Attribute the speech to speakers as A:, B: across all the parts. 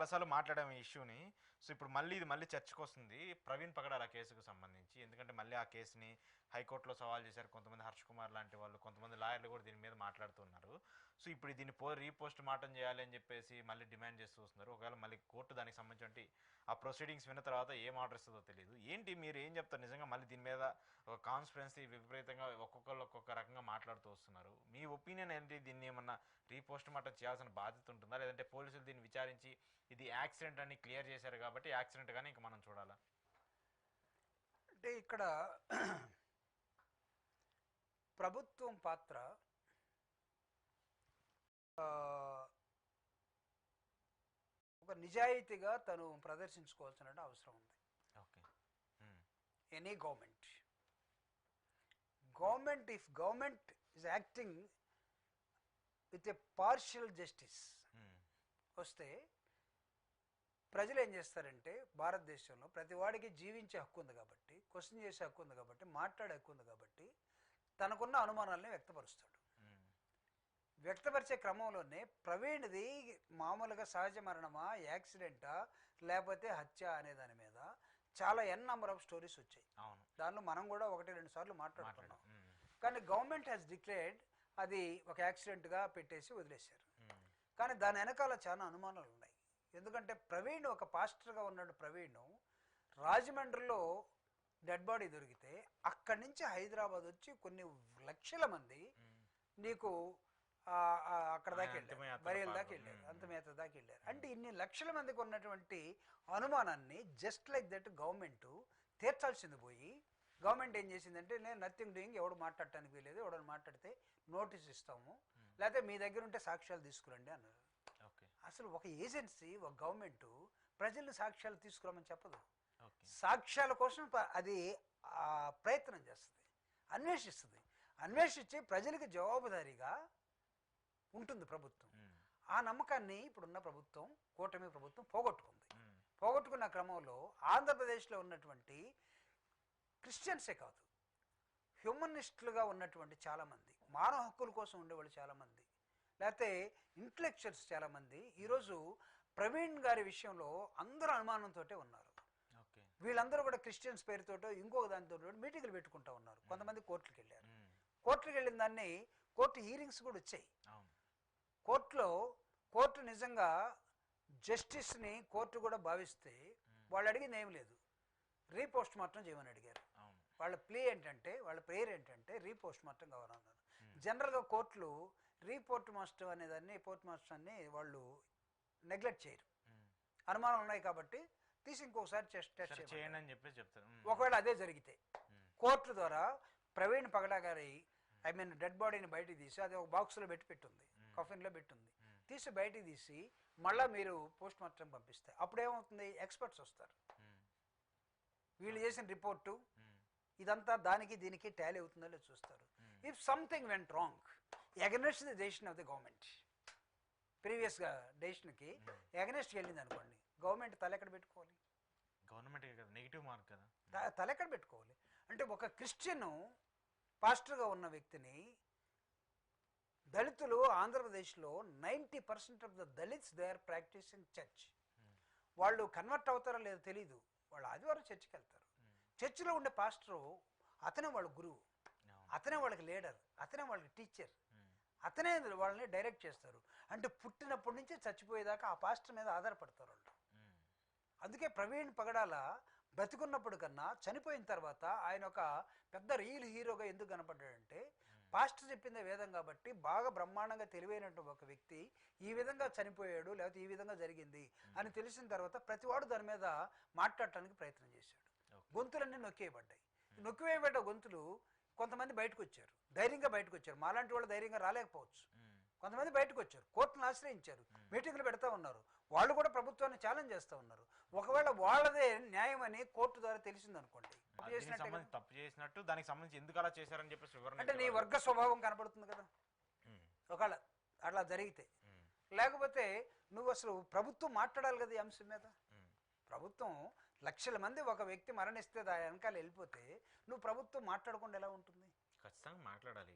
A: చాలాసార్లు మాట్లాడాము ఈ ఇష్యూని. సో ఇప్పుడు మళ్ళీ చర్చకు వస్తుంది ప్రవీణ్ పగడాల కేసుకు సంబంధించి. ఎందుకంటే మళ్ళీ ఆ కేసుని హైకోర్టులో సవాల్ చేశారు కొంతమంది, హర్ష్ కుమార్ లాంటి వాళ్ళు, కొంతమంది లాయర్లు కూడా దీని మీద మాట్లాడుతున్నారు. సో ఇప్పుడు దీన్ని రీపోస్ట్ మార్టం చేయాలి అని చెప్పేసి మళ్ళీ డిమాండ్ చేస్తూ వస్తున్నారు. ఒకవేళ మళ్ళీ కోర్టు దానికి సంబంధించి ఆ ప్రొసీడింగ్స్ విన్న తర్వాత ఏం ఆర్డర్ ఇస్తుందో తెలియదు. ఏంటి మీరు ఏం చెప్తారు? నిజంగా మళ్ళీ దీని మీద ఒక కాన్స్పిరెన్సీ విపరీతంగా ఒక్కొక్కరు ఒక్కొక్క రకంగా మాట్లాడుతూ వస్తున్నారు. మీ ఒపీనియన్ ఏంటి? దీన్ని ఏమన్నా రీపోస్ట్ మార్టం చేయాల్సిన బాధ్యత ఉంటుందా, లేదంటే పోలీసులు దీన్ని విచారించి ఇది యాక్సిడెంట్ అని క్లియర్ చేశారు కాబట్టి యాక్సిడెంట్ గానే ఇంకా మనం చూడాలా?
B: అంటే ఇక్కడ ప్రభుత్వం పాత్ర ఒక నిజాయితీగా తను ప్రదర్శించుకోవాల్సిన అవసరం ఉంది.
A: Okay.
B: Any government if government is acting with a partial justice వస్తే ప్రజలు ఏం చేస్తారంటే, భారతదేశంలో ప్రతి వాడికి జీవించే హక్కు ఉంది కాబట్టి, క్వశ్చన్ చేసే హక్కు ఉంది కాబట్టి, మాట్లాడే హక్కు ఉంది కాబట్టి తనకున్న అనుమానాలని వ్యక్తపరుస్తాడు. వ్యక్తపరిచే క్రమంలోనే ప్రవీణ్ది మామూలుగా సహజ మరణమా, యాక్సిడెంటా, లేకపోతే హత్య అనే దాని మీద చాలా నంబర్ ఆఫ్ స్టోరీస్ వచ్చాయి. దానిలో మనం కూడా 1-2 సార్లు మాట్లాడుకున్నాం. కానీ గవర్నమెంట్ హ్యాస్ డిక్లేర్డ్ అది ఒక యాక్సిడెంట్గా పెట్టేసి వదిలేశారు. కానీ దాని వెనకాల చాలా అనుమానాలు ఉన్నాయి. ఎందుకంటే ప్రవీణ్ ఒక పాస్టర్గా ఉన్నాడు. ప్రవీణ్ రాజమండ్రిలో డెడ్ బాడీ దొరికితే అక్కడి నుంచి హైదరాబాద్ వచ్చి కొన్ని లక్షల మంది నీకు అక్కడ దాకా వెళ్ళారు, బరియల్ దాకా వెళ్ళారు, అంతమేత దాకా వెళ్ళారు. అంటే ఇన్ని లక్షల మందికి ఉన్నటువంటి అనుమానాన్ని జస్ట్ లైక్ దట్ గవర్నమెంట్ తీర్చాల్సింది పోయి, గవర్నమెంట్ ఏం చేసిందంటే, నేను నథింగ్ డూయింగ్, ఎవడు మాట్లాడటానికి వీలేదు, ఎవడని మాట్లాడితే నోటీస్ ఇస్తాము, లేకపోతే మీ దగ్గర ఉంటే సాక్ష్యాలు తీసుకురండి అన్నారు. అసలు ఒక ఏజెన్సీ, ఒక గవర్నమెంట్ ప్రజల్ని సాక్ష్యాలు తీసుకురామని చెప్పదు. సాక్ష్యాల కోసం అది ప్రయత్నం చేస్తుంది, అన్వేషిస్తుంది. అన్వేషించి ప్రజలకు జవాబుదారీగా ఉంటుంది ప్రభుత్వం. ఆ నమ్మకాన్ని ఇప్పుడున్న ప్రభుత్వం, కూటమి ప్రభుత్వం పోగొట్టుకుంది. పోగొట్టుకున్న క్రమంలో ఆంధ్రప్రదేశ్లో ఉన్నటువంటి క్రిస్టియన్సే కాదు, హ్యూమనిస్టులుగా ఉన్నటువంటి చాలామంది, మానవ హక్కుల కోసం ఉండేవాళ్ళు చాలామంది, లేకపోతే ఇంటలెక్చువల్స్ చాలామంది ఈరోజు ప్రవీణ్ గారి విషయంలో అందరూ అనుమానంతో ఉన్నారు. వీళ్ళందరూ కూడా క్రిస్టియన్స్ పేరుతో ఇంకొక దానితో మీటింగ్లు పెట్టుకుంటూ ఉన్నారు. కొంతమంది కోర్టులకు వెళ్ళారు. కోర్టులకు వెళ్ళిన దాన్ని కోర్టు హీరింగ్స్ కూడా వచ్చాయి. కోర్టు నిజంగా జస్టిస్ని కోర్టు కూడా భావిస్తే వాళ్ళు అడిగింది ఏం లేదు, రీపోస్ట్ మార్టం చేయమని అడిగారు. వాళ్ళ ప్రేయర్ ఏంటంటే రీపోస్ట్ మార్టం కావాలన్నారు. జనరల్గా కోర్టులు రీపోస్ట్ మార్టం అనేదాన్ని, పోస్ట్ మార్టం అని వాళ్ళు నెగ్లెక్ట్ చేయరు. అనుమానాలు ఉన్నాయి కాబట్టి తీసి ఇంకొకసారి టెస్ట్ చేయండి అని చెప్పి చెప్తారు. ఒకవేళ అదే జరిగితే కోర్టు ద్వారా ప్రవీణ్ పగడా గారి డెడ్ బాడీని బయటికి తీసి అది ఒక బాక్స్లో పెట్టింది, కఫిన్లో పెట్టింది, తీసి బయటికి తీసి మళ్ళీ మీరు పోస్ట్ మార్టం పంపిస్తే అప్పుడు ఏమవుతుంది, ఎక్స్పర్ట్స్ వస్తారు, వీళ్ళు చేసిన రిపోర్టు ఇదంతా దానికి దీనికి టాలీ అవుతుందో లేదో చూస్తారు. If something went wrong against the decision of the government, ప్రీవియస్గా డెసిషన్కి అగెన్స్ట్కి వెళ్ళింది అనుకోండి, గవర్నమెంట్ తలెక్కడ పెట్టుకోవాలి?
A: గవర్నమెంట్ నెగిటివ్ మార్క్ కదా,
B: తలెక్కడ పెట్టుకోవాలి? అంటే ఒక క్రిస్టియన్ పాస్టర్గా ఉన్న వ్యక్తిని దళితులు ఆంధ్రప్రదేశ్లో 90% of the Dalits they are practising church. వాళ్ళు కన్వర్ట్ అవుతారో లేదో తెలీదు, వాళ్ళు ఆదివారం చర్చికి వెళ్తారు. చర్చిలో ఉండే పాస్టరు అతనే వాళ్ళ గురువు, అతనే వాళ్ళకి లీడర్, అతనే వాళ్ళకి టీచర్, అతనే వాళ్ళని డైరెక్ట్ చేస్తారు. అంటే పుట్టినప్పటి నుంచి చచ్చిపోయేదాకా ఆ పాస్టర్ మీద ఆధారపడతారు వాళ్ళు. అందుకే ప్రవీణ్ పగడాల బ్రతికున్నప్పుడు కన్నా చనిపోయిన తర్వాత ఆయన ఒక పెద్ద రియల్ హీరోగా ఎందుకు కనపడ్డాడంటే, పాస్టర్ చెప్పిందే వేదం కాబట్టి బాగా బ్రహ్మాండంగా తెలివైనటువంటి ఒక వ్యక్తి ఈ విధంగా చనిపోయాడు, లేకపోతే ఈ విధంగా జరిగింది అని తెలిసిన తర్వాత ప్రతివాడు దాని మీద మాట్లాడటానికి ప్రయత్నం చేశాడు. గొంతులన్నీ నొక్కేయబడ్డాయి. నొక్కివేయబడ్డ గొంతులు కొంతమంది బయటకు వచ్చారు, ధైర్యంగా బయటకు వచ్చారు. మాలాంటి వాళ్ళు ధైర్యంగా రాలేకపోవచ్చు. కొంతమంది బయటకు వచ్చారు, కోర్టును ఆశ్రయించారు, మీటింగ్లు పెడతా ఉన్నారు, వాళ్ళు కూడా ప్రభుత్వాన్ని ఛాలెంజ్ చేస్తూ ఉన్నారు. ఒకవేళ వాళ్ళదే న్యాయం అని కోర్టు ద్వారా తెలిసింది అనుకోండి,
A: తప్పు చేసినట్టు దానికి సంబంధించి ఎందుకు అలా చేశారని చెప్పేసి
B: అంటే నీ వర్గ స్వభావం కనపడుతుంది కదా. ఒకవేళ అట్లా జరిగితే, లేకపోతే నువ్వు అసలు ప్రభుత్వం మాట్లాడాలి కదా ఈ అంశం మీద. ప్రభుత్వం లక్షల మంది ఒక వ్యక్తి మరణిస్తే దాని వెనకాల వెళ్ళిపోతే నువ్వు ప్రభుత్వం మాట్లాడకుండా ఎలా ఉంటుంది?
A: ఖచ్చితంగా మాట్లాడాలి.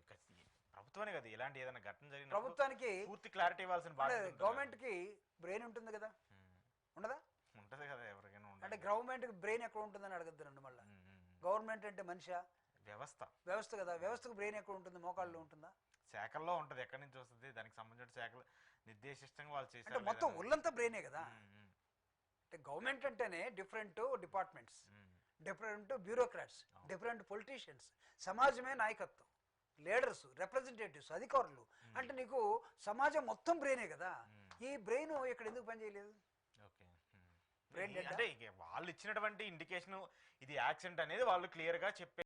A: ప్రభుత్వానే కదా ఇలాంటి ఏదైనా ఘటన జరిగిన
B: ప్రభుత్వానికి
A: పూర్తి క్లారిటీ ఇవ్వాల్సిన బాధ్యత.
B: గవర్నమెంట్కి బ్రెయిన్ ఉంటుంది కదా, గవర్నమెంట్కి బ్రెయిన్ ఎక్కడ ఉంటుందని అడగద్దు నన్ను మళ్ళీ. గవర్నమెంట్ అంటే మనిషా? వ్యవస్థ కదా. వ్యవస్థకు బ్రెయిన్ ఎక్కడ ఉంటుంది? మోకాళ్ళు ఉంటుందా?
A: శాఖల్లో ఉంటుంది, ఎక్కడి నుంచి వస్తుంది? దానికి సంబంధించిన శాఖలు నిర్దేశిష్టంగా వాళ్ళు
B: అంటే
A: చేశారు.
B: మొత్తం ఒళ్ళంతా బ్రెయినే కదా. అంటే గవర్నమెంట్ అంటేనే different departments, different bureaucrats, different politicians, సమాజమే నాయకత్వం, లీడర్స్, రిప్రజెంటేటివ్స్, అధికారులు. అంటే నీకు సమాజం మొత్తం బ్రెయినే కదా. ఈ బ్రెయిన్ ఇక్కడ ఎందుకు పనిచేయలేదు?
A: అంటే వాళ్ళు ఇచ్చినటువంటి ఇండికేషన్ ఇది యాక్సిడెంట్ అనేది వాళ్ళు క్లియర్ గా చెప్పారు.